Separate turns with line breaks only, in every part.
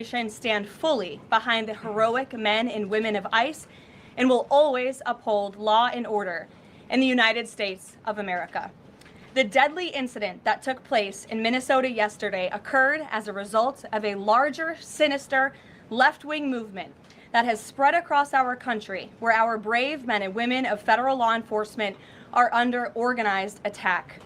stand fully behind the heroic men and women of ICE and will always uphold law and order in the United States of America. The deadly incident that took place in Minnesota yesterday occurred as a result of a larger, sinister, left-wing movement that has spread across our country, where our brave men and women of federal law enforcement are under organized attack.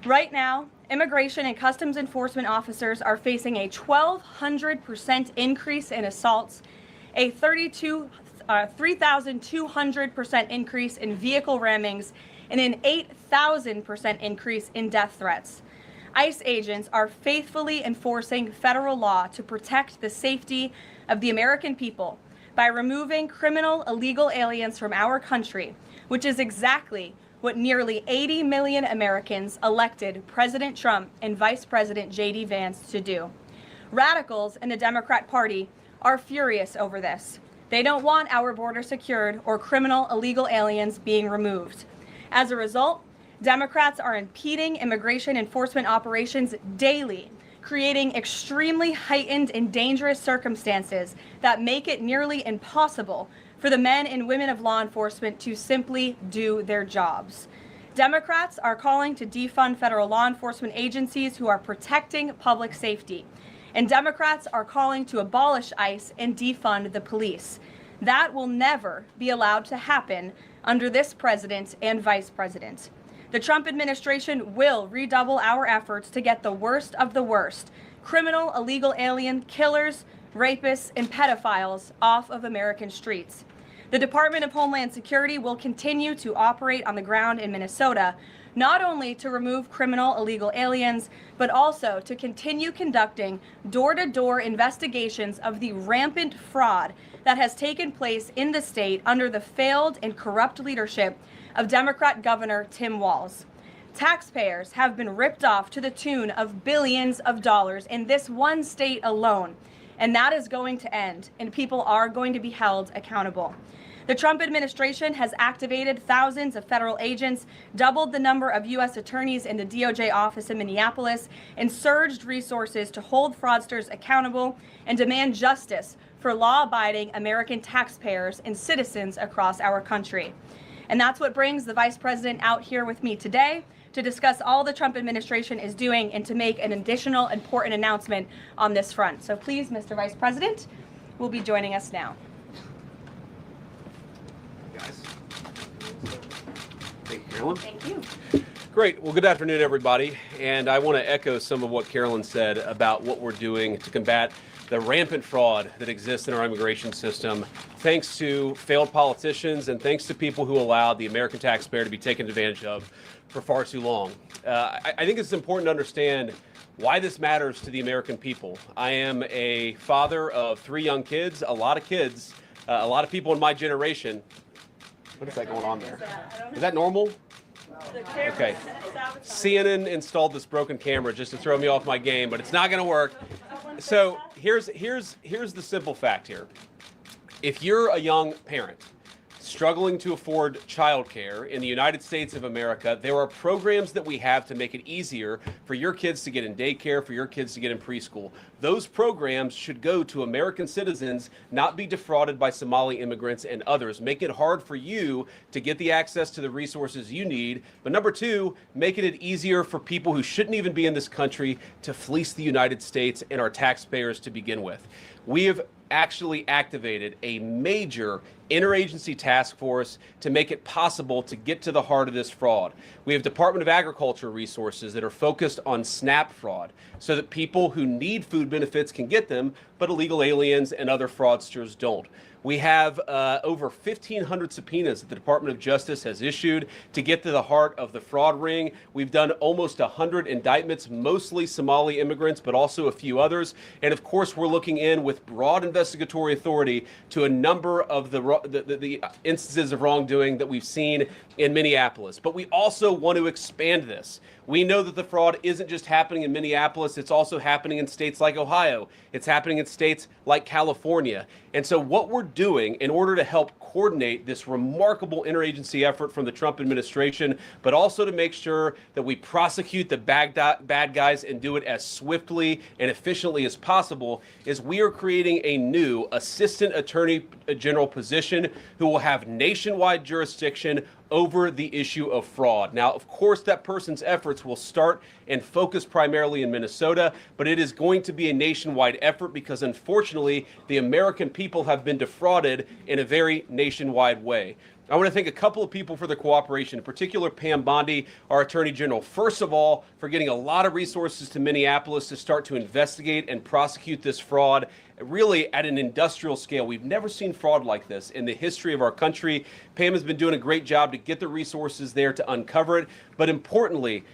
Right now, Immigration and Customs Enforcement officers are facing a 1,200% increase in assaults, a 3,200% increase in vehicle rammings, and an 8,000% increase in death threats. ICE agents are faithfully enforcing federal law to protect the safety of the American people by removing criminal illegal aliens from our country, which is exactly what nearly 80 million Americans elected President Trump and Vice President J.D. Vance to do. Radicals in the Democrat Party are furious over this. They don't want our border secured or criminal illegal aliens being removed. As a result, Democrats are impeding immigration enforcement operations daily, creating extremely heightened and dangerous circumstances that make it nearly impossible for the men and women of law enforcement to simply do their jobs. Democrats are calling to defund federal law enforcement agencies who are protecting public safety. And Democrats are calling to abolish ICE and defund the police. That will never be allowed to happen under this president and vice president. The Trump administration will redouble our efforts to get the worst of the worst, criminal illegal alien killers, rapists, and pedophiles off of American streets. The Department of Homeland Security will continue to operate on the ground in Minnesota, not only to remove criminal illegal aliens, but also to continue conducting door-to-door investigations of the rampant fraud that has taken place in the state under the failed and corrupt leadership of Democrat Governor Tim Walz. Taxpayers have been ripped off to the tune of billions of dollars in this one state alone, and that is going to end, and people are going to be held accountable. The Trump administration has activated thousands of federal agents, doubled the number of U.S. attorneys in the DOJ office in Minneapolis, and surged resources to hold fraudsters accountable and demand justice for law-abiding American taxpayers and citizens across our country. And that's what brings the Vice President out here with me today to discuss all the Trump administration is doing and to make an additional important announcement on this front. So please, Mr. Vice President, will be joining us now.
Guys. Thank you, Carolyn.
Thank you.
Great. Well, good afternoon, everybody. And I want to echo some of what Carolyn said about what we're doing to combat the rampant fraud that exists in our immigration system, thanks to failed politicians and thanks to people who allowed the American taxpayer to be taken advantage of for far too long. I think it's important to understand why this matters to the American people. I am a father of 3 young kids, a lot of people in my generation. What is that going on there? Is that normal? Okay. CNN installed this broken camera just to throw me off my game, but it's not going to work. So here's the simple fact here. If you're a young parent struggling to afford childcare in the United States of America, there are programs that we have to make it easier for your kids to get in daycare, for your kids to get in preschool. Those programs should go to American citizens, not be defrauded by Somali immigrants and others. Make it hard for you to get the access to the resources you need. But number 2, making it easier for people who shouldn't even be in this country to fleece the United States and our taxpayers to begin with. We have actually activated a major interagency task force to make it possible to get to the heart of this fraud. We have Department of Agriculture resources that are focused on SNAP fraud so that people who need food benefits can get them, but illegal aliens and other fraudsters don't. We have over 1,500 subpoenas that the Department of Justice has issued to get to the heart of the fraud ring. We've done almost 100 indictments, mostly Somali immigrants, but also a few others. And of course, we're looking in with broad investigatory authority to a number of the the instances of wrongdoing that we've seen in Minneapolis. But we also want to expand this. We know that the fraud isn't just happening in Minneapolis, it's also happening in states like Ohio. It's happening in states like California. And so what we're doing in order to help coordinate this remarkable interagency effort from the Trump administration, but also to make sure that we prosecute the bad guys and do it as swiftly and efficiently as possible, is we are creating a new Assistant Attorney General position who will have nationwide jurisdiction over the issue of fraud. Now, of course, that person's efforts will start and focus primarily in Minnesota, but it is going to be a nationwide effort because, unfortunately, the American people have been defrauded in a very nationwide way. I want to thank a couple of people for their cooperation, in particular Pam Bondi, our Attorney General, first of all, for getting a lot of resources to Minneapolis to start to investigate and prosecute this fraud, really at an industrial scale. We've never seen fraud like this in the history of our country. Pam has been doing a great job to get the resources there to uncover it, but importantly,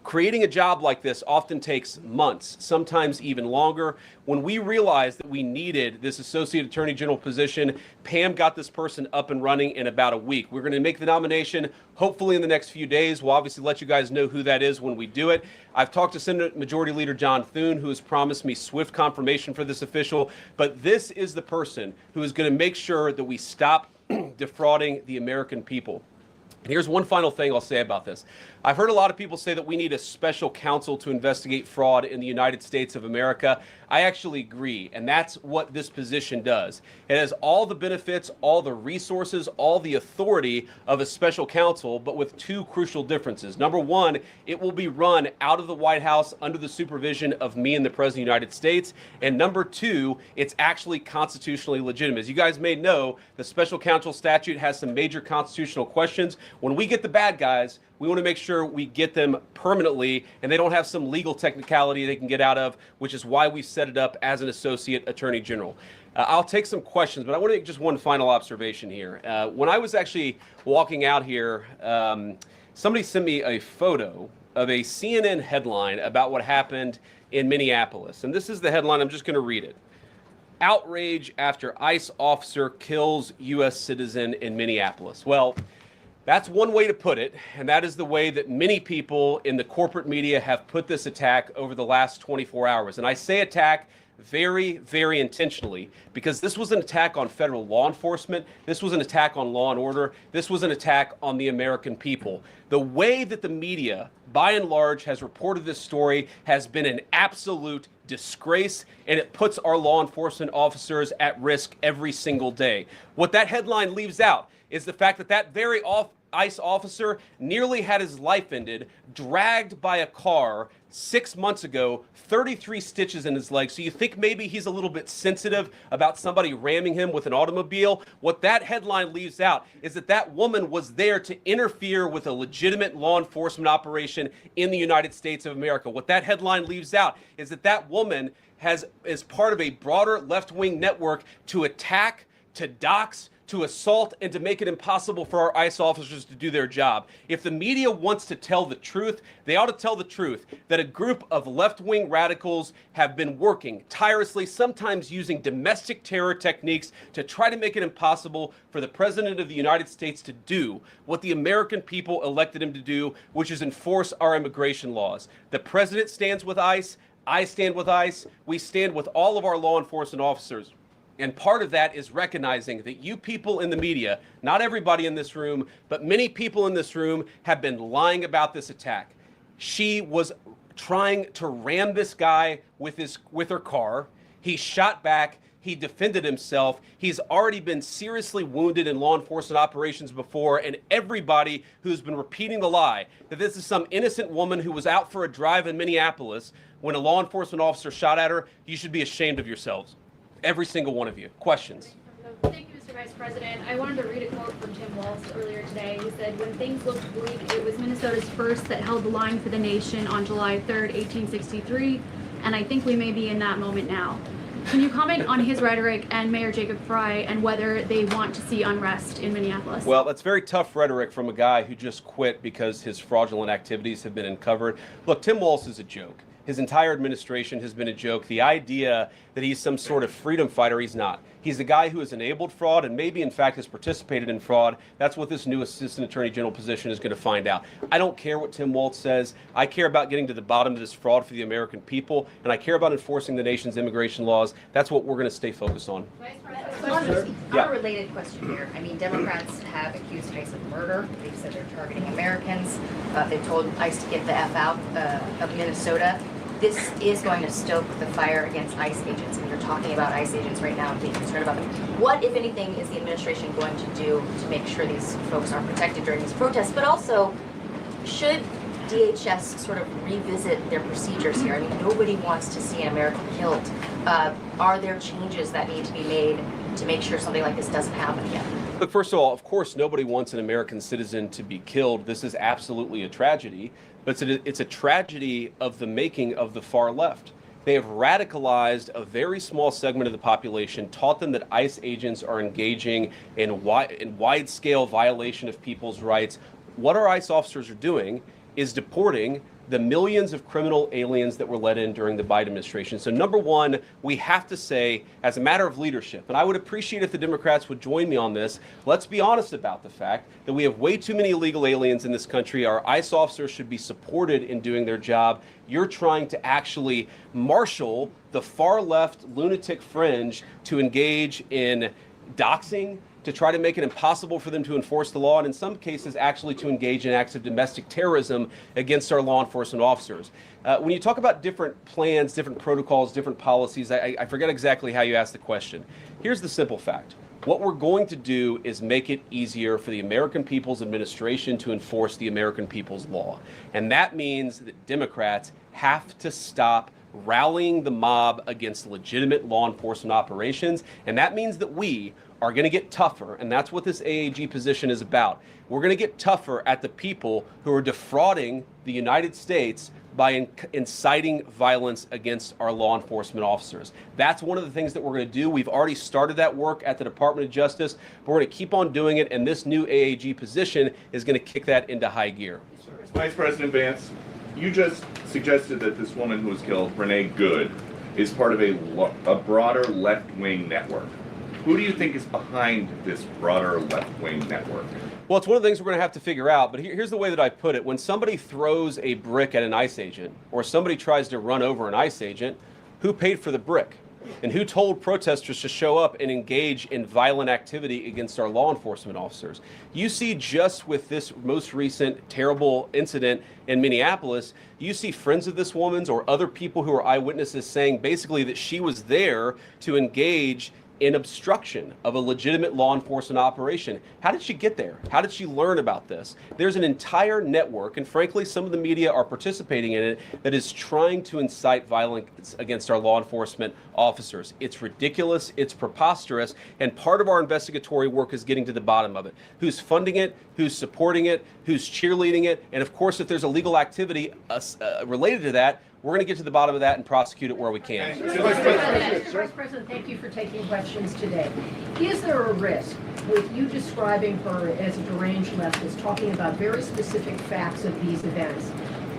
creating a job like this often takes months, sometimes even longer. When we realized that we needed this Associate Attorney General position, Pam got this person up and running in about a week. We're going to make the nomination hopefully in the next few days. We'll obviously let you guys know who that is when we do it. I've talked to Senate Majority Leader John Thune, who has promised me swift confirmation for this official, but this is the person who is going to make sure that we stop defrauding the American people. And here's one final thing I'll say about this. I've heard a lot of people say that we need a special counsel to investigate fraud in the United States of America. I actually agree, and that's what this position does. It has all the benefits, all the resources, all the authority of a special counsel, but with two crucial differences. Number one, it will be run out of the White House under the supervision of me and the President of the United States. And number two, it's actually constitutionally legitimate. As you guys may know, the special counsel statute has some major constitutional questions. When we get the bad guys, we want to make sure we get them permanently and they don't have some legal technicality they can get out of, which is why we set it up as an Associate Attorney General. I'll take some questions, but I want to make just one final observation here. When I was actually walking out here, somebody sent me a photo of a CNN headline about what happened in Minneapolis. And this is the headline. I'm just going to read it. Outrage after ICE officer kills U.S. citizen in Minneapolis. Well, that's one way to put it, and that is the way that many people in the corporate media have put this attack over the last 24 hours. And I say attack very, very intentionally because this was an attack on federal law enforcement. This was an attack on law and order. This was an attack on the American people. The way that the media, by and large, has reported this story has been an absolute disgrace, and it puts our law enforcement officers at risk every single day. What that headline leaves out is the fact that that very ICE officer nearly had his life ended, dragged by a car 6 months ago, 33 stitches in his leg. So you think maybe he's a little bit sensitive about somebody ramming him with an automobile? What that headline leaves out is that that woman was there to interfere with a legitimate law enforcement operation in the United States of America. What that headline leaves out is that that woman is part of a broader left-wing network to attack, to dox, to assault, and to make it impossible for our ICE officers to do their job. If the media wants to tell the truth, they ought to tell the truth that a group of left-wing radicals have been working tirelessly, sometimes using domestic terror techniques to try to make it impossible for the President of the United States to do what the American people elected him to do, which is enforce our immigration laws. The President stands with ICE. I stand with ICE. We stand with all of our law enforcement officers. And part of that is recognizing that you people in the media, not everybody in this room, but many people in this room have been lying about this attack. She was trying to ram this guy with her car. He shot back. He defended himself. He's already been seriously wounded in law enforcement operations before, and everybody who's been repeating the lie that this is some innocent woman who was out for a drive in Minneapolis when a law enforcement officer shot at her, you should be ashamed of yourselves. Every single one of you. Questions?
Thank you, Mr. Vice President. I wanted to read a quote from Tim Walz earlier today. He said, "When things looked bleak, it was Minnesota's first that held the line for the nation on July 3rd, 1863, and I think we may be in that moment now." Can you comment on his rhetoric and Mayor Jacob Frey and whether they want to see unrest in Minneapolis?
Well, that's very tough rhetoric from a guy who just quit because his fraudulent activities have been uncovered. Look, Tim Walz is a joke. His entire administration has been a joke. The idea that he's some sort of freedom fighter, he's not. He's the guy who has enabled fraud and maybe, in fact, has participated in fraud. That's what this new Assistant Attorney General position is going to find out. I don't care what Tim Walz says. I care about getting to the bottom of this fraud for the American people, and I care about enforcing the nation's immigration laws. That's what we're going to stay focused on.
Unrelated question here. I mean, Democrats have accused ICE of murder. They've said they're targeting Americans. They've told ICE to get the F out of Minnesota. This is going to stoke the fire against ICE agents, and you're talking about ICE agents right now and being concerned about them. What, if anything, is the administration going to do to make sure these folks are protected during these protests? But also, should DHS sort of revisit their procedures here? I mean, nobody wants to see an American killed. Are there changes that need to be made to make sure something like this doesn't happen again?
Look, first of all, of course, nobody wants an American citizen to be killed. This is absolutely a tragedy, but it's a tragedy of the making of the far left. They have radicalized a very small segment of the population, taught them that ICE agents are engaging in wide-scale violation of people's rights. What our ICE officers are doing is deporting the millions of criminal aliens that were let in during the Biden administration. So number one, we have to say, as a matter of leadership, and I would appreciate if the Democrats would join me on this, let's be honest about the fact that we have way too many illegal aliens in this country. Our ICE officers should be supported in doing their job. You're trying to actually marshal the far left lunatic fringe to engage in doxing, to try to make it impossible for them to enforce the law, and in some cases actually to engage in acts of domestic terrorism against our law enforcement officers. When you talk about different plans, different protocols, different policies, I forget exactly how you asked the question. Here's the simple fact. What we're going to do is make it easier for the American people's administration to enforce the American people's law. And that means that Democrats have to stop rallying the mob against legitimate law enforcement operations. And that means that we are going to get tougher, and that's what this AAG position is about. We're going to get tougher at the people who are defrauding the United States by inciting violence against our law enforcement officers. That's one of the things that we're going to do. We've already started that work at the Department of Justice, but we're going to keep on doing it, and this new AAG position is going to kick that into high gear.
Vice President Vance, you just suggested that this woman who was killed, Renee Good, is part of a broader left-wing network. Who do you think is behind this broader left-wing network?
Well, it's one of the things we're going to have to figure out, but here's the way that I put it. When somebody throws a brick at an ICE agent, or somebody tries to run over an ICE agent, who paid for the brick? And who told protesters to show up and engage in violent activity against our law enforcement officers? You see, just with this most recent terrible incident in Minneapolis, you see friends of this woman's or other people who are eyewitnesses saying basically that she was there to engage in obstruction of a legitimate law enforcement operation. How did she get there? How did she learn about this? There's an entire network, and frankly, some of the media are participating in it, that is trying to incite violence against our law enforcement officers. It's ridiculous, it's preposterous, and part of our investigatory work is getting to the bottom of it. Who's funding it? Who's supporting it? Who's cheerleading it? And of course, if there's illegal activity related to that, we're going to get to the bottom of that and prosecute it where we can.
Vice President, thank you for taking questions today. Is there a risk with you describing her as a deranged leftist, talking about very specific facts of these events,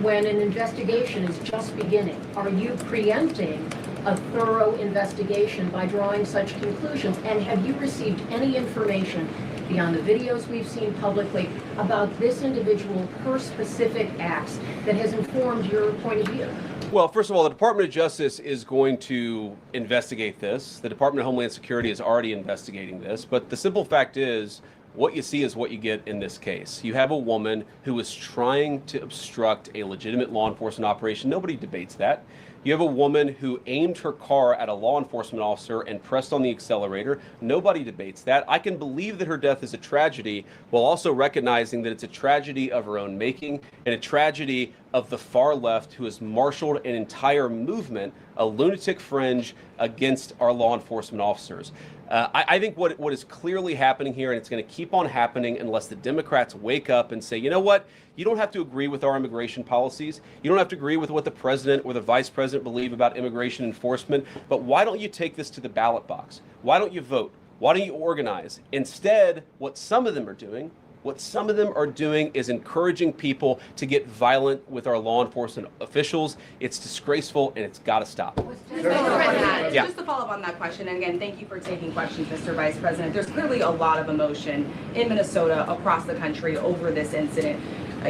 when an investigation is just beginning? Are you preempting a thorough investigation by drawing such conclusions? And have you received any information beyond the videos we've seen publicly about this individual, her specific acts, that has informed your point of view?
Well, first of all, the Department of Justice is going to investigate this. The Department of Homeland Security is already investigating this. But the simple fact is, what you see is what you get in this case. You have a woman who was trying to obstruct a legitimate law enforcement operation. Nobody debates that. You have a woman who aimed her car at a law enforcement officer and pressed on the accelerator. Nobody debates that. I can believe that her death is a tragedy, while also recognizing that it's a tragedy of her own making and a tragedy of the far left, who has marshaled an entire movement, a lunatic fringe, against our law enforcement officers. I think what is clearly happening here, and it's going to keep on happening unless the Democrats wake up and say, you know what, you don't have to agree with our immigration policies. You don't have to agree with what the president or the vice president believe about immigration enforcement. But why don't you take this to the ballot box? Why don't you vote? Why don't you organize? Instead, what some of them are doing What some of them are doing is encouraging people to get violent with our law enforcement officials. It's disgraceful and it's got to stop. Yeah.
Just to follow up on that question, and again, thank you for taking questions, Mr. Vice President. There's clearly a lot of emotion in Minnesota, across the country, over this incident.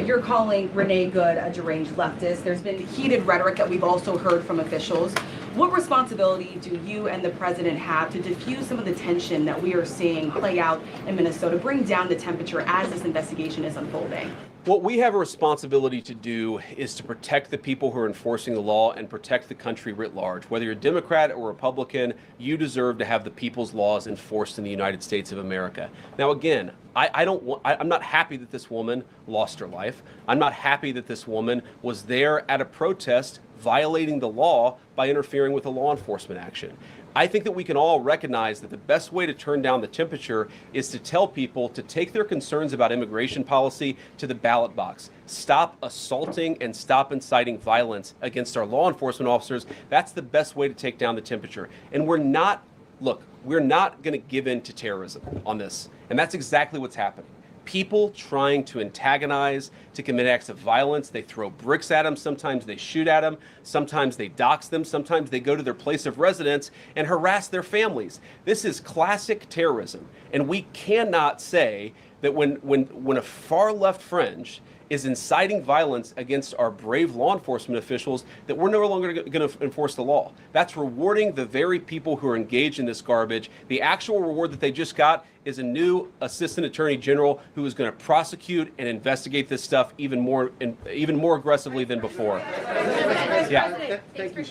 You're calling Renee Good a deranged leftist. There's been heated rhetoric that we've also heard from officials. What responsibility do you and the president have to diffuse some of the tension that we are seeing play out in Minnesota, bring down the temperature as this investigation is unfolding?
What we have a responsibility to do is to protect the people who are enforcing the law and protect the country writ large. Whether you're Democrat or Republican, you deserve to have the people's laws enforced in the United States of America. Now, again, I'm not happy that this woman lost her life. I'm not happy that this woman was there at a protest violating the law by interfering with a law enforcement action. I think that we can all recognize that the best way to turn down the temperature is to tell people to take their concerns about immigration policy to the ballot box. Stop assaulting and stop inciting violence against our law enforcement officers. That's the best way to take down the temperature. And we're not going to give in to terrorism on this. And that's exactly what's happening. People trying to antagonize, to commit acts of violence. They throw bricks at them. Sometimes they shoot at them. Sometimes they dox them. Sometimes they go to their place of residence and harass their families. This is classic terrorism. And we cannot say that when a far left fringe is inciting violence against our brave law enforcement officials, that we're no longer going to enforce the law. That's rewarding the very people who are engaged in this garbage. The actual reward that they just got is a new assistant attorney general who is going to prosecute and investigate this stuff even more aggressively than before. Yeah.
Thanks for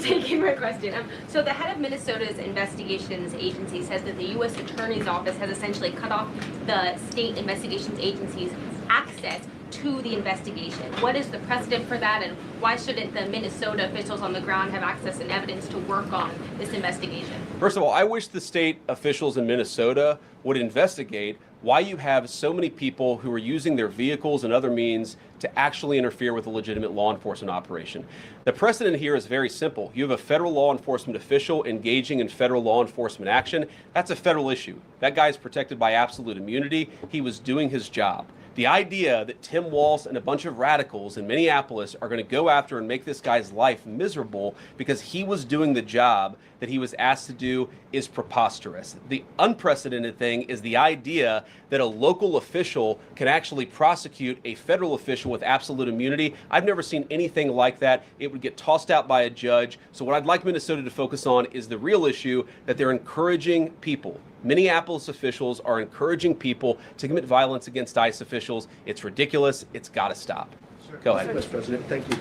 taking my question. So the head of Minnesota's investigations agency says that the U.S. Attorney's Office has essentially cut off the state investigations agency's access to the investigation. What is the precedent for that, and why shouldn't the Minnesota officials on the ground have access and evidence to work on this investigation?
First of all, I wish the state officials in Minnesota would investigate why you have so many people who are using their vehicles and other means to actually interfere with a legitimate law enforcement operation. The precedent here is very simple. You have a federal law enforcement official engaging in federal law enforcement action. That's a federal issue. That guy is protected by absolute immunity. He was doing his job. The idea that Tim Walz and a bunch of radicals in Minneapolis are going to go after and make this guy's life miserable because he was doing the job that he was asked to do is preposterous. The unprecedented thing is the idea that a local official can actually prosecute a federal official with absolute immunity. I've never seen anything like that. It would get tossed out by a judge. So what I'd like Minnesota to focus on is the real issue that they're encouraging people. Minneapolis officials are encouraging people to commit violence against ICE officials. It's ridiculous. It's got to stop. Go ahead.
Vice President, thank you.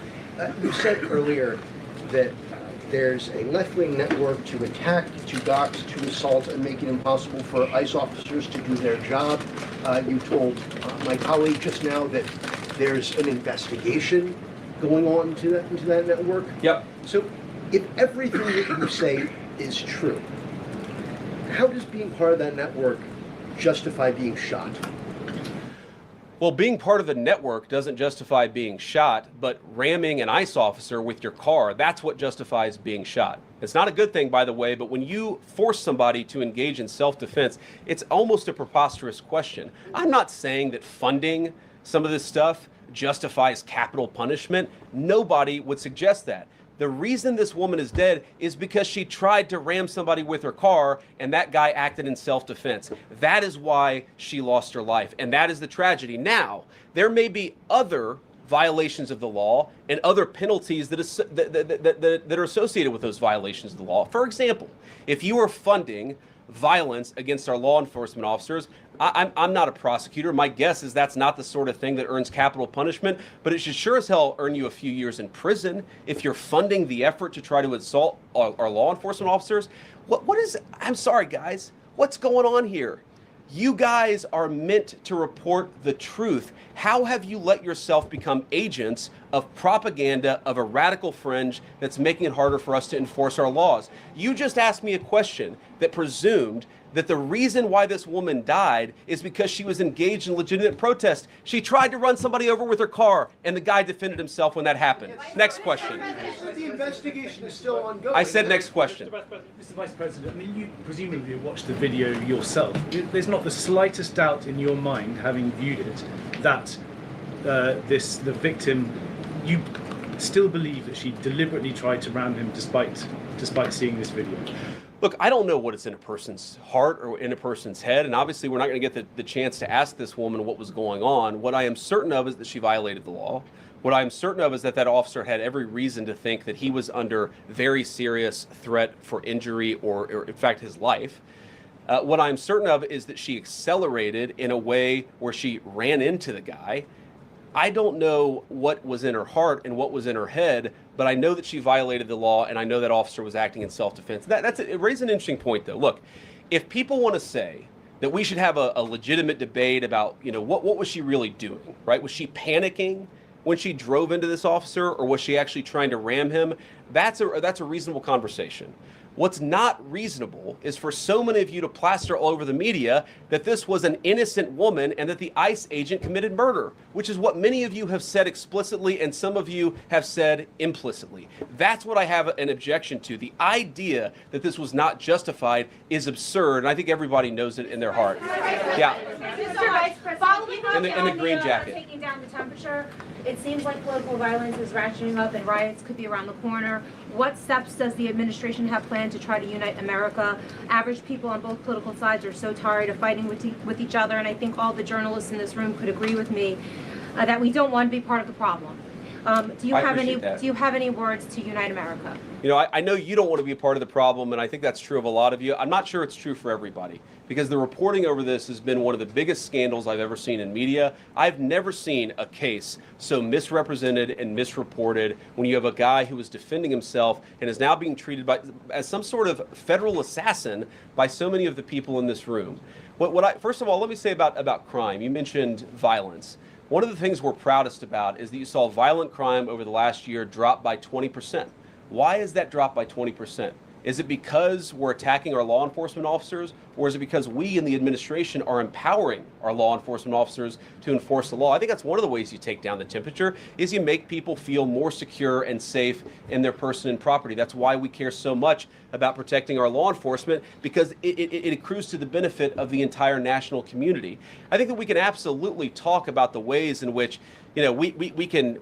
You said earlier that there's a left-wing network to attack, to dox, to assault, and make it impossible for ICE officers to do their job. You told my colleague just now that there's an investigation going on into that network.
Yep.
So if everything that you say is true, how does being part of that network justify being shot?
Well, being part of the network doesn't justify being shot, but ramming an ICE officer with your car, that's what justifies being shot. It's not a good thing, by the way, but when you force somebody to engage in self-defense, it's almost a preposterous question. I'm not saying that funding some of this stuff justifies capital punishment. Nobody would suggest that. The reason this woman is dead is because she tried to ram somebody with her car and that guy acted in self-defense. That is why she lost her life, and that is the tragedy. Now, there may be other violations of the law and other penalties that are associated with those violations of the law. For example, if you are funding violence against our law enforcement officers, I'm not a prosecutor. My guess is that's not the sort of thing that earns capital punishment, but it should sure as hell earn you a few years in prison if you're funding the effort to try to assault our law enforcement officers. What is, I'm sorry guys, what's going on here? You guys are meant to report the truth. How have you let yourself become agents of propaganda of a radical fringe that's making it harder for us to enforce our laws? You just asked me a question. that presumed that the reason why this woman died is because she was engaged in legitimate protest. She tried to run somebody over with her car, and the guy defended himself when that happened. Next question.
The investigation is still ongoing.
I said next question.
Mr. Vice President, I mean, you presumably watched the video yourself. There's not the slightest doubt in your mind, having viewed it, that the victim, you still believe that she deliberately tried to ram him despite seeing this video?
Look, I don't know what is in a person's heart or in a person's head, and obviously we're not going to get the chance to ask this woman what was going on. What I am certain of is that she violated the law. What I'm certain of is that that officer had every reason to think that he was under very serious threat for injury or in fact, his life. What I'm certain of is that she accelerated in a way where she ran into the guy. I don't know what was in her heart and what was in her head, but I know that she violated the law, and I know that officer was acting in self-defense. It raises an interesting point, though. Look, if people want to say that we should have a legitimate debate about, what was she really doing, right? Was she panicking when she drove into this officer, or was she actually trying to ram him? That's a reasonable conversation. What's not reasonable is for so many of you to plaster all over the media that this was an innocent woman and that the ICE agent committed murder, which is what many of you have said explicitly and some of you have said implicitly. That's what I have an objection to. The idea that this was not justified is absurd, and I think everybody knows it in their heart. Yeah.
Mr. Vice President,
in the green jacket.
Taking down the temperature, it seems like political violence is ratcheting up and riots could be around the corner. What steps does the administration have planned to try to unite America? Average people on both political sides are so tired of fighting with each other, and I think all the journalists in this room could agree with me that we don't want to be part of the problem. Do you have any words to unite America?
I know you don't want to be a part of the problem, and I think that's true of a lot of you. I'm not sure it's true for everybody, because the reporting over this has been one of the biggest scandals I've ever seen in media. I've never seen a case so misrepresented and misreported when you have a guy who was defending himself and is now being treated as some sort of federal assassin by so many of the people in this room. First of all, let me say about crime. You mentioned violence. One of the things we're proudest about is that you saw violent crime over the last year drop by 20%. Why is that drop by 20%? Is it because we're attacking our law enforcement officers, or is it because we in the administration are empowering our law enforcement officers to enforce the law? I think that's one of the ways you take down the temperature, is you make people feel more secure and safe in their person and property. That's why we care so much about protecting our law enforcement, because it accrues to the benefit of the entire national community. I think that we can absolutely talk about the ways in which, we can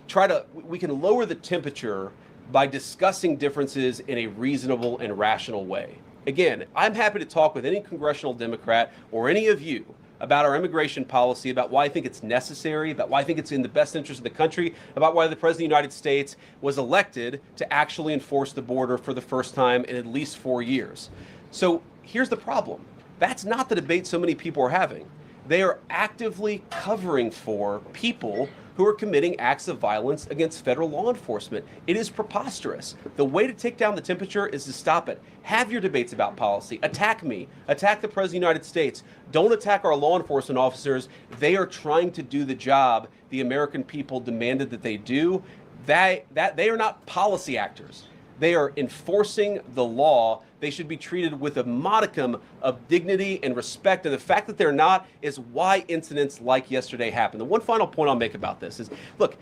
lower the temperature by discussing differences in a reasonable and rational way. Again, I'm happy to talk with any congressional Democrat or any of you about our immigration policy, about why I think it's necessary, about why I think it's in the best interest of the country, about why the President of the United States was elected to actually enforce the border for the first time in at least 4 years. So here's the problem. That's not the debate so many people are having. They are actively covering for people who are committing acts of violence against federal law enforcement. It is preposterous. The way to take down the temperature is to stop it. Have your debates about policy. Attack me. Attack the President of the United States. Don't attack our law enforcement officers. They are trying to do the job the American people demanded that they do. They are not policy actors. They are enforcing the law. They should be treated with a modicum of dignity and respect. And the fact that they're not is why incidents like yesterday happened. The one final point I'll make about this is, look,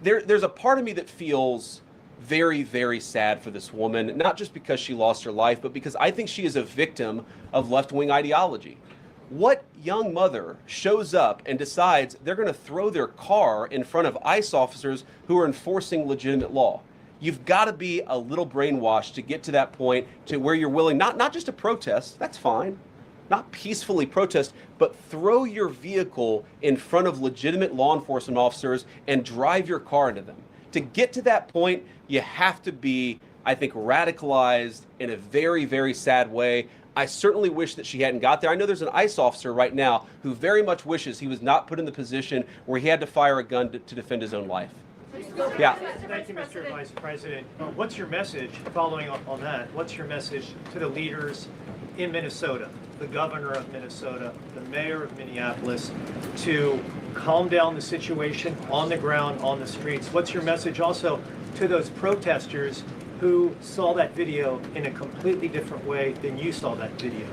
there's a part of me that feels very, very sad for this woman, not just because she lost her life, but because I think she is a victim of left-wing ideology. What young mother shows up and decides they're going to throw their car in front of ICE officers who are enforcing legitimate law? You've got to be a little brainwashed to get to that point to where you're willing not just to protest, that's fine, not peacefully protest, but throw your vehicle in front of legitimate law enforcement officers and drive your car into them. To get to that point, you have to be, I think, radicalized in a very, very sad way. I certainly wish that she hadn't got there. I know there's an ICE officer right now who very much wishes he was not put in the position where he had to fire a gun to defend his own life. Yeah.
Thank you, Mr. Vice President. What's your message, following up on that, what's your message to the leaders in Minnesota, the governor of Minnesota, the mayor of Minneapolis, to calm down the situation on the ground, on the streets? What's your message also to those protesters who saw that video in a completely different way than you saw that video?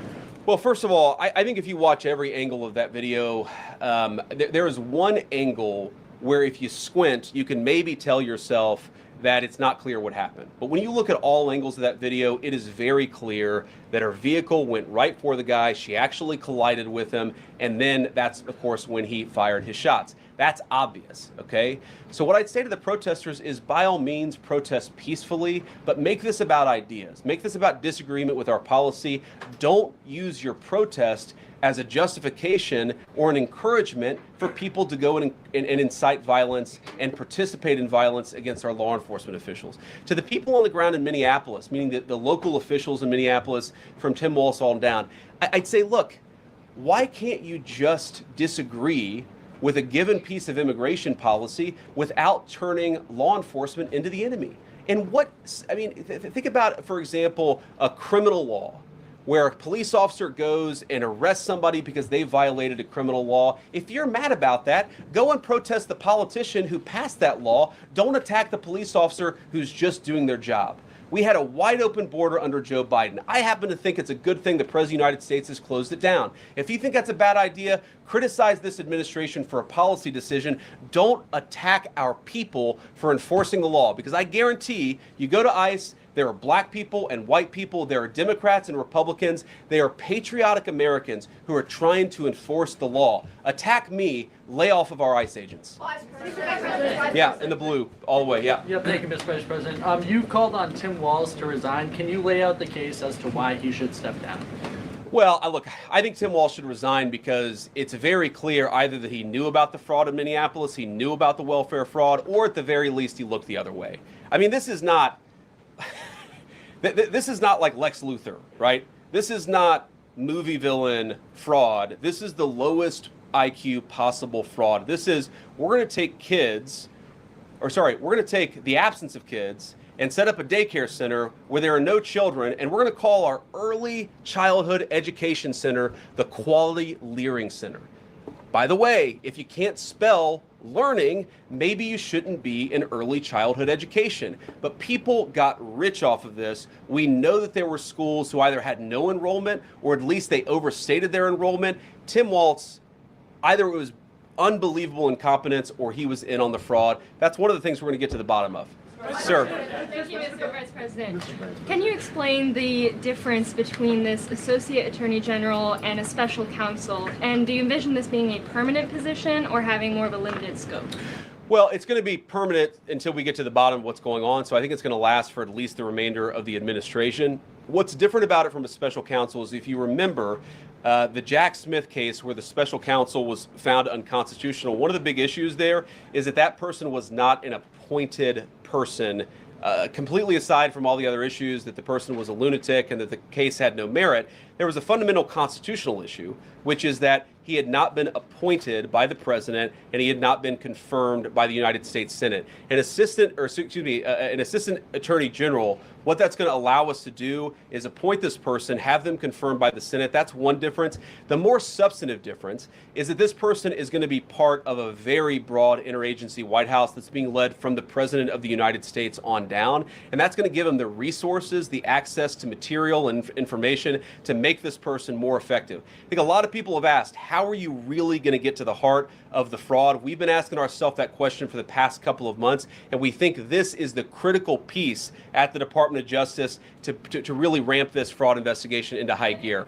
Well, first of all, I think if you watch every angle of that video, there is one angle where if you squint, you can maybe tell yourself that it's not clear what happened. But when you look at all angles of that video, it is very clear that her vehicle went right for the guy. She actually collided with him. And then that's, of course, when he fired his shots. That's obvious, okay? So what I'd say to the protesters is, by all means, protest peacefully, but make this about ideas. Make this about disagreement with our policy. Don't use your protest as a justification or an encouragement for people to go and incite violence and participate in violence against our law enforcement officials. To the people on the ground in Minneapolis, meaning the local officials in Minneapolis from Tim Walz on down, I'd say, look, why can't you just disagree with a given piece of immigration policy without turning law enforcement into the enemy? And think about, for example, a criminal law where a police officer goes and arrests somebody because they violated a criminal law. If you're mad about that, go and protest the politician who passed that law. Don't attack the police officer who's just doing their job. We had a wide open border under Joe Biden. I happen to think it's a good thing the President of the United States has closed it down. If you think that's a bad idea, criticize this administration for a policy decision. Don't attack our people for enforcing the law, because I guarantee you go to ICE, there are black people and white people, there are Democrats and Republicans, they are patriotic Americans who are trying to enforce the law. Attack me, lay off of our ICE agents. Yeah, in the blue, all the way, yeah.
Yep, thank you, Mr. Vice President. You've called on Tim Walz to resign. Can you lay out the case as to why he should step down?
Well, look, I think Tim Walz should resign because it's very clear either that he knew about the fraud in Minneapolis, he knew about the welfare fraud, or at the very least he looked the other way. I mean, this is not like Lex Luthor, right? This is not movie villain fraud. This is the lowest IQ possible fraud. This is, we're going to take the absence of kids and set up a daycare center where there are no children, and we're going to call our early childhood education center the Quality Leering Center. By the way, if you can't spell learning, maybe you shouldn't be in early childhood education. But people got rich off of this. We know that there were schools who either had no enrollment or at least they overstated their enrollment. Tim Walz, either it was unbelievable incompetence or he was in on the fraud. That's one of the things we're going to get to the bottom of. Sir.
Thank you, Mr. Vice President. Can you explain the difference between this Associate Attorney General and a special counsel? And do you envision this being a permanent position or having more of a limited scope?
Well, it's going to be permanent until we get to the bottom of what's going on. So I think it's going to last for at least the remainder of the administration. What's different about it from a special counsel is, if you remember, the Jack Smith case where the special counsel was found unconstitutional, one of the big issues there is that that person was not an appointed person, completely aside from all the other issues that the person was a lunatic and that the case had no merit. There was a fundamental constitutional issue, which is that he had not been appointed by the president and he had not been confirmed by the United States Senate. An assistant attorney general, what that's going to allow us to do is appoint this person, have them confirmed by the Senate. That's one difference. The more substantive difference is that this person is going to be part of a very broad interagency White House that's being led from the President of the United States on down. And that's going to give them the resources, the access to material and information to make this person more effective. I think a lot of people have asked, how are you really going to get to the heart of the fraud? We've been asking ourselves that question for the past couple of months, and we think this is the critical piece at the Department of Justice to really ramp this fraud investigation into high gear.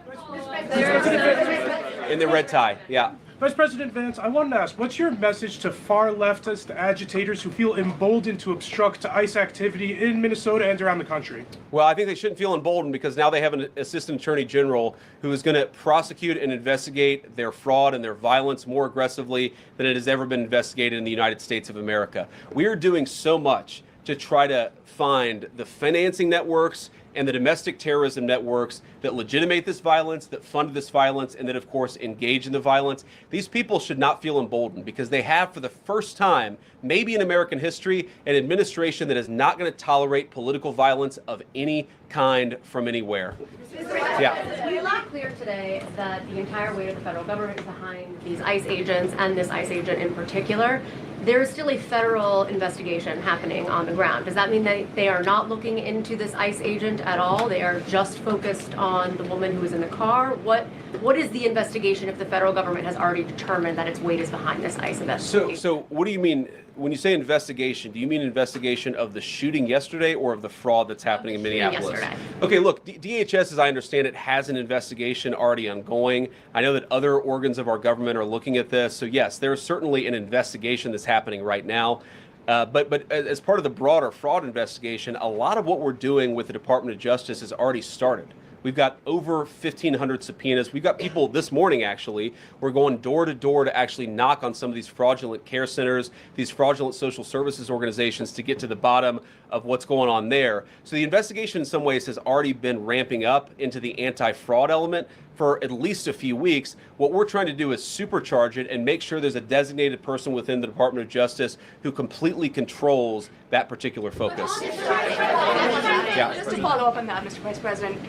In the red tie, yeah.
Vice President Vance, I wanted to ask, what's your message to far leftist agitators who feel emboldened to obstruct ICE activity in Minnesota and around the country?
Well, I think they shouldn't feel emboldened because now they have an assistant attorney general who is going to prosecute and investigate their fraud and their violence more aggressively than it has ever been investigated in the United States of America. We are doing so much to try to find the financing networks and the domestic terrorism networks that legitimate this violence, that fund this violence, and that, of course, engage in the violence. These people should not feel emboldened because they have, for the first time, maybe in American history, an administration that is not going to tolerate political violence of any kind from anywhere. Yeah.
We loud clear today that the entire weight of the federal government is behind these ICE agents and this ICE agent in particular. There is still a federal investigation happening on the ground. Does that mean that they are not looking into this ICE agent at all? They are just focused on the woman who was in the car? What is the investigation if the federal government has already determined that its weight is behind this ICE investigation?
So what do you mean when you say investigation? Do you mean investigation of the shooting yesterday or of the fraud that's happening in Minneapolis?
Yesterday.
Okay, look, DHS, as I understand it, has an investigation already ongoing. I know that other organs of our government are looking at this. So yes, there is certainly an investigation that's happening right now. But as part of the broader fraud investigation, a lot of what we're doing with the Department of Justice has already started. We've got over 1,500 subpoenas. We've got people this morning, actually. We're going door to door to actually knock on some of these fraudulent care centers, these fraudulent social services organizations to get to the bottom of what's going on there. So the investigation in some ways has already been ramping up into the anti-fraud element for at least a few weeks. What we're trying to do is supercharge it and make sure there's a designated person within the Department of Justice who completely controls that particular focus. Yeah.
Just to follow up on that, Mr. Vice President,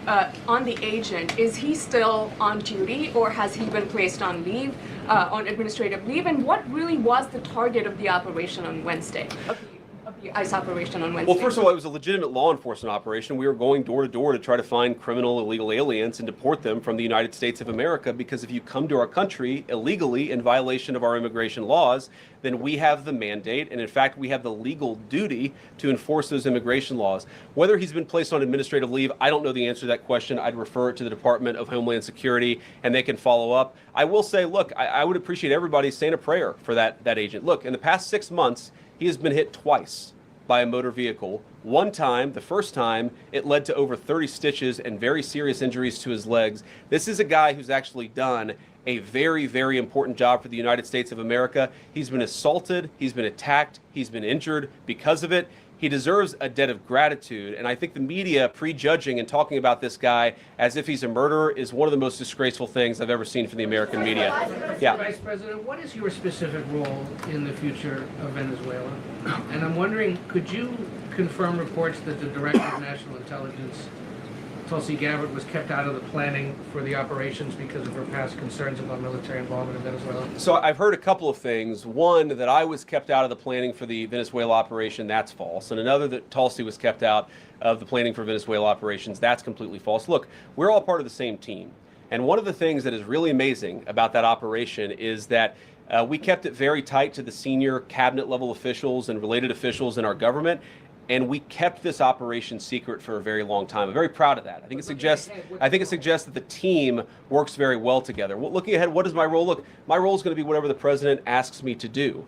on the agent, is he still on duty or has he been placed on leave, on administrative leave? And what really was the target of the operation on Wednesday? Of the ICE operation on Wednesday?
Well, first of all, it was a legitimate law enforcement operation. We were going door to door to try to find criminal illegal aliens and deport them from the United States of America, because if you come to our country illegally in violation of our immigration laws, then we have the mandate, and in fact, we have the legal duty to enforce those immigration laws. Whether he's been placed on administrative leave, I don't know the answer to that question. I'd refer it to the Department of Homeland Security, and they can follow up. I will say, look, I would appreciate everybody saying a prayer for that agent. Look, in the past 6 months, he has been hit twice by a motor vehicle. One time, the first time, it led to over 30 stitches and very serious injuries to his legs. This is a guy who's actually done a very, very important job for the United States of America. He's been assaulted, he's been attacked, he's been injured because of it. He deserves a debt of gratitude, and I think the media prejudging and talking about this guy as if he's a murderer is one of the most disgraceful things I've ever seen from the American media. Yeah.
Vice President, what is your specific role in the future of Venezuela? And I'm wondering, could you confirm reports that the Director of National Intelligence, Tulsi Gabbard, was kept out of the planning for the operations because of her past concerns about military involvement in Venezuela?
So I've heard a couple of things. One, that I was kept out of the planning for the Venezuela operation. That's false. And another, that Tulsi was kept out of the planning for Venezuela operations. That's completely false. Look, we're all part of the same team. And one of the things that is really amazing about that operation is that we kept it very tight to the senior cabinet level officials and related officials in our government. And we kept this operation secret for a very long time. I'm very proud of that. I think it suggests that the team works very well together. Well, looking ahead, what is my role? Look, my role is going to be whatever the president asks me to do.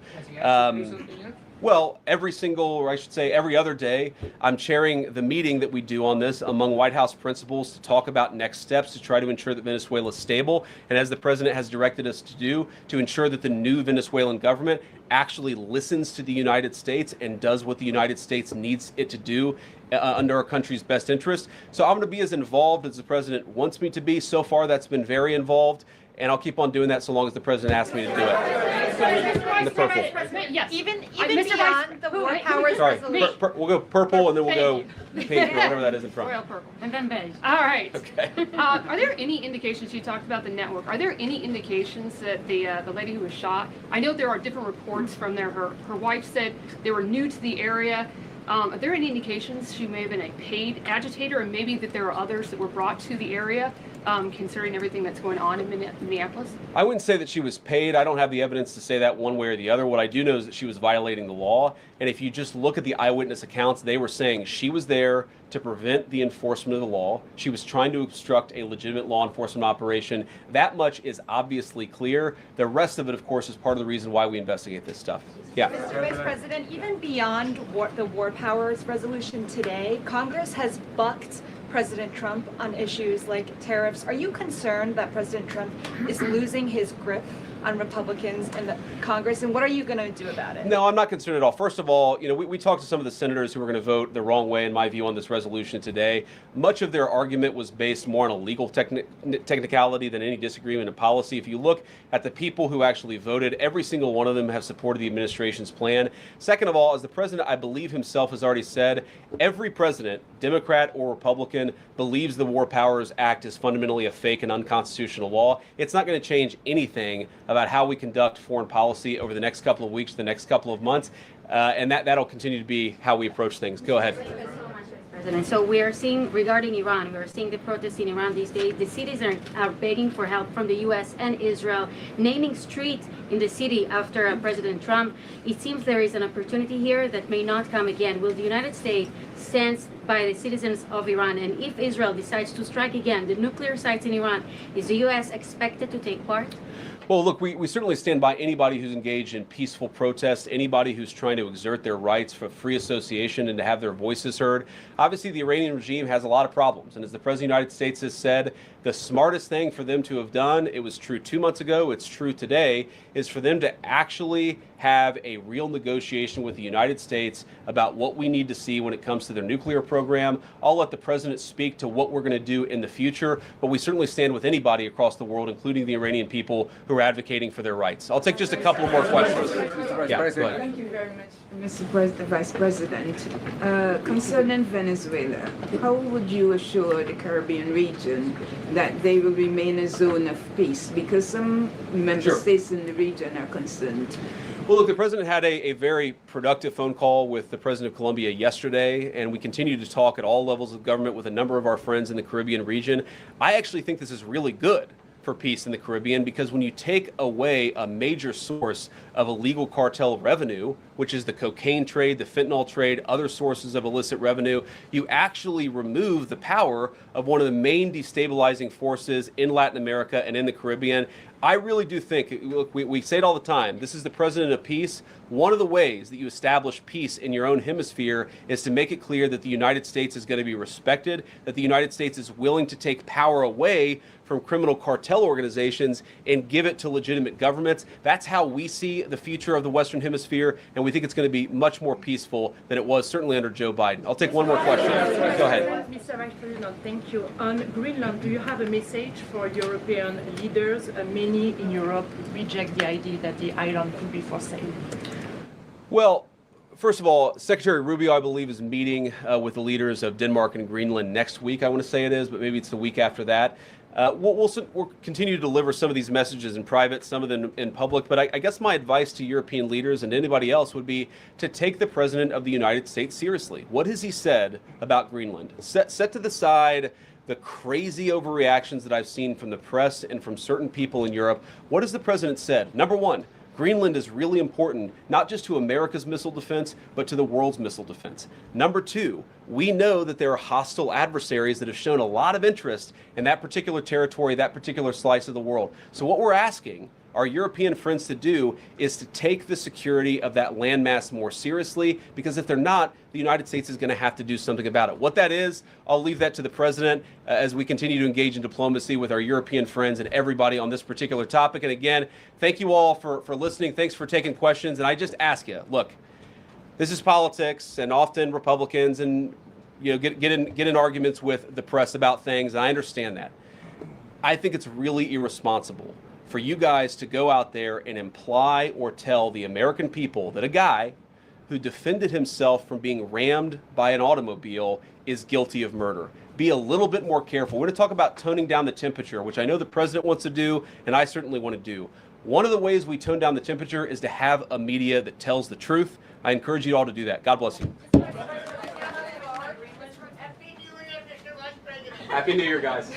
Well, every other day, I'm chairing the meeting that we do on this among White House principals to talk about next steps to try to ensure that Venezuela is stable. And as the president has directed us to do, to ensure that the new Venezuelan government actually listens to the United States and does what the United States needs it to do under our country's best interest. So I'm going to be as involved as the president wants me to be. So far, that's been very involved. And I'll keep on doing that so long as the president asks me to do it. In the purple.
Yes. Even
Mr.
beyond the war powers
Sorry,
resolution.
we'll go purple and then we'll go pink or whatever that is in front.
Royal purple. And then beige. All right.
Okay.
Are there any indications, you talked about the network, are there any indications that the lady who was shot, I know there are different reports from there, her wife said they were new to the area. Are there any indications she may have been a paid agitator, and maybe that there are others that were brought to the area, considering everything that's going on in Minneapolis?
I wouldn't say that she was paid. I don't have the evidence to say that one way or the other. What I do know is that she was violating the law. And if you just look at the eyewitness accounts, they were saying she was there to prevent the enforcement of the law. She was trying to obstruct a legitimate law enforcement operation. That much is obviously clear. The rest of it, of course, is part of the reason why we investigate this stuff. Yeah.
Mr. Vice President, even beyond the war powers resolution today, Congress has bucked President Trump on issues like tariffs. Are you concerned that President Trump is losing his grip on Republicans in the Congress, and what are you going to do about it?
No, I'm not concerned at all. First of all, we talked to some of the senators who were going to vote the wrong way, in my view, on this resolution today. Much of their argument was based more on a legal technicality than any disagreement in policy. If you look at the people who actually voted, every single one of them have supported the administration's plan. Second of all, as the president, I believe himself, has already said, every president, Democrat or Republican, believes the War Powers Act is fundamentally a fake and unconstitutional law. It's not going to change anything about how we conduct foreign policy over the next couple of weeks, the next couple of months, and that'll continue to be how we approach things. Go ahead.
President. So we are seeing, regarding Iran, we are seeing the protests in Iran these days. The cities are begging for help from the U.S. and Israel, naming streets in the city after President Trump. It seems there is an opportunity here that may not come again. Will the United States stand by the citizens of Iran? And if Israel decides to strike again the nuclear sites in Iran, is the U.S. expected to take part?
Well, look, we certainly stand by anybody who's engaged in peaceful protest, anybody who's trying to exert their rights for free association and to have their voices heard. Obviously, the Iranian regime has a lot of problems. And as the President of the United States has said, the smartest thing for them to have done, it was true 2 months ago, it's true today, is for them to actually have a real negotiation with the United States about what we need to see when it comes to their nuclear program. I'll let the President speak to what we're going to do in the future, but we certainly stand with anybody across the world, including the Iranian people who are advocating for their rights. I'll take just a couple more questions. Yeah, go ahead.
Thank you very much, Mr. Vice President. Concerning Venezuela, how would you assure the Caribbean region that they will remain a zone of peace? Because some member states in the region are concerned.
Well, look, the president had a very productive phone call with the president of Colombia yesterday, and we continue to talk at all levels of government with a number of our friends in the Caribbean region. I actually think this is really good for peace in the Caribbean, because when you take away a major source of illegal cartel revenue, which is the cocaine trade, the fentanyl trade, other sources of illicit revenue, you actually remove the power of one of the main destabilizing forces in Latin America and in the Caribbean. I really do think, look, we say it all the time, this is the president of peace. One of the ways that you establish peace in your own hemisphere is to make it clear that the United States is going to be respected, that the United States is willing to take power away from criminal cartel organizations and give it to legitimate governments. That's how we see the future of the Western Hemisphere, and we think it's going to be much more peaceful than it was certainly under Joe Biden. I'll take one more question. Go ahead.
Mr. Vice President, thank you. On Greenland, do you have a message for European leaders? Many in Europe reject the idea that the island could be for sale.
Well, first of all, Secretary Rubio, I believe, is meeting with the leaders of Denmark and Greenland next week, I want to say it is, but maybe it's the week after that. We'll continue to deliver some of these messages in private, some of them in public, but I guess my advice to European leaders and anybody else would be to take the President of the United States seriously. What has he said about Greenland? Set to the side the crazy overreactions that I've seen from the press and from certain people in Europe. What has the President said? Number one, Greenland is really important, not just to America's missile defense, but to the world's missile defense. Number two, we know that there are hostile adversaries that have shown a lot of interest in that particular territory, that particular slice of the world. So what we're asking our European friends to do is to take the security of that landmass more seriously, because if they're not, the United States is going to have to do something about it. What that is, I'll leave that to the president as we continue to engage in diplomacy with our European friends and everybody on this particular topic. And again, thank you all for listening. Thanks for taking questions. And I just ask you, look, this is politics, and often Republicans and get in arguments with the press about things. And I understand that. I think it's really irresponsible for you guys to go out there and imply or tell the American people that a guy who defended himself from being rammed by an automobile is guilty of murder. Be a little bit more careful. We're going to talk about toning down the temperature, which I know the president wants to do, and I certainly want to do. One of the ways we tone down the temperature is to have a media that tells the truth. I encourage you all to do that. God bless you. Happy New Year, guys.